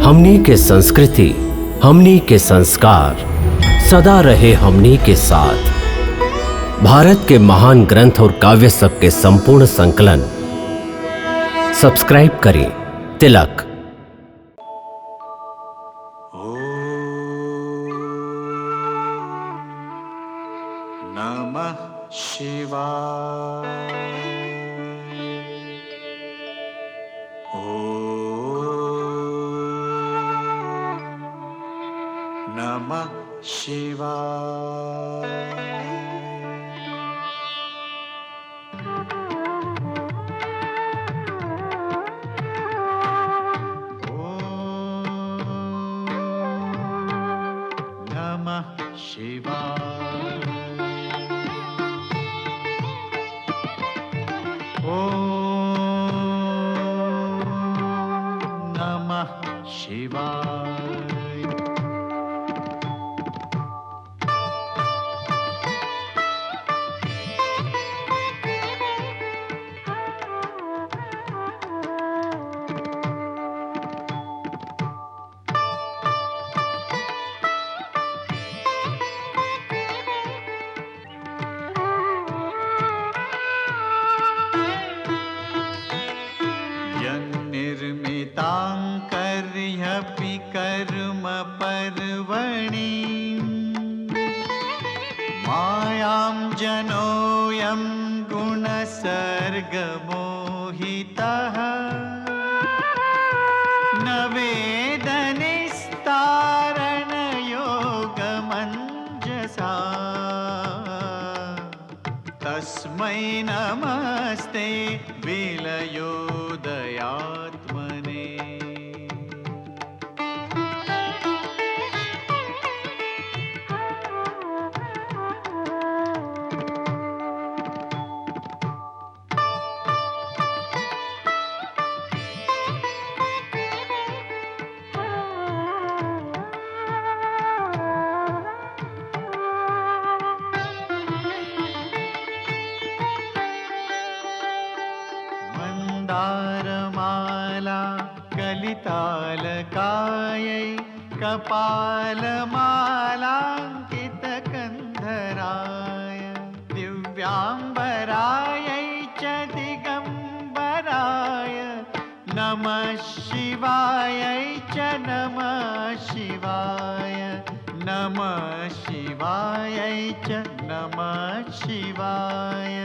हमनी के संस्कृति, हमनी के संस्कार सदा रहे हमनी के साथ। भारत के महान ग्रंथ और काव्य सब के संपूर्ण संकलन सब्सक्राइब करें तिलक। नमः शिवाय। नमः शिवाय। नमः शिवाय। नमः शिवाय। निर्मितांकर्ह्यपि कर्म पर्वणि मायां जनोऽयं गुणसर्गमोहितः न वेदनिस्तारणयोगमञ्जसा तस्मै नमस्ते विलयोदयात्मने। मंदारमाला कलितालकायै कपालमालाङ्कितकन्धराय दिव्याम्बरायै च दिगम्बराय नमः शिवायै च नमः शिवाय। नमः शिवायै च नमः शिवाय।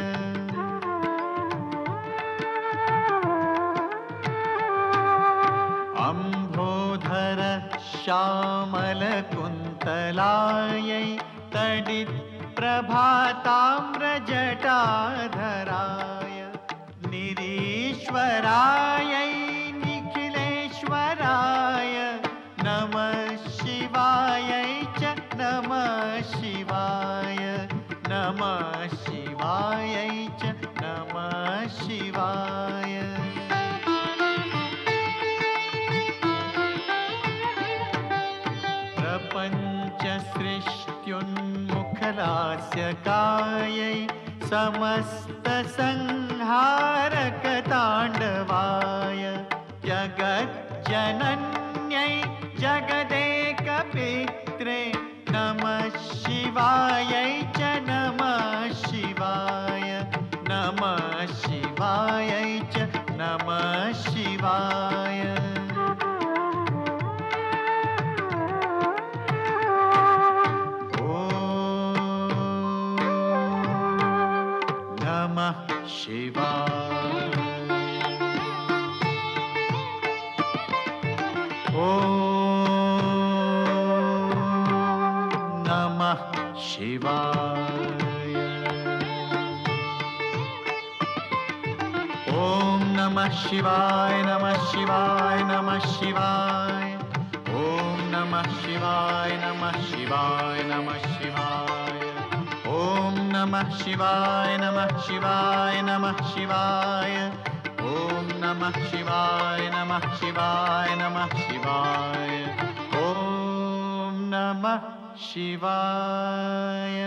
अम्भोधर श्यामलकुन्तलायै तडित्प्रभाताम्रजटाधराय निरीश्वरायै निखिलेश्वराय नमः शिवायै च नमः शिवाय। नमः शिवायै च नमः शिवाय। प्रपञ्चसृष्ट्युन्मुखलास्यकायै समस्तसंहारकताण्डवाय जगज्जनन्यै जगदेकपित्रे नमः शिवायै च नमः शिवाय। नमः शिवायै च नमः शिवाय। नमः शिवाय। नमः शिवाय। ॐ नमः शिवाय नमः शिवाय नमः शिवाय। ॐ नमः शिवाय नमः शिवाय नमः शिवाय। ॐ नमः शिवाय नमः शिवाय नमः शिवाय। ॐ नमः शिवाय नमः शिवाय नमः शिवाय। ॐ नमः शिवाय।